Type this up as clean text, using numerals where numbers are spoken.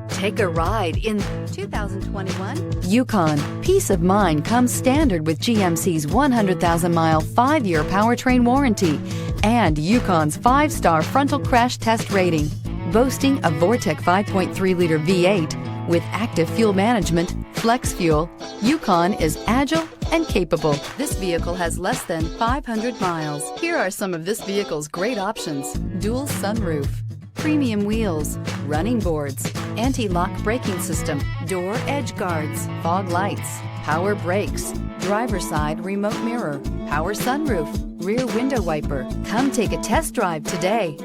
Take a ride in 2021 Yukon. Peace of mind comes standard with GMC's 100,000-mile, 5-year powertrain warranty and Yukon's 5-star frontal crash test rating. Boasting a Vortec 5.3-liter V8 with active fuel management, flex fuel, Yukon is agile and capable. This vehicle has less than 500 miles. Here are some of this vehicle's great options: dual sunroof, premium wheels, running boards, anti-lock braking system, door edge guards, fog lights, power brakes, driver's side remote mirror, power sunroof, rear window wiper. Come take a test drive today.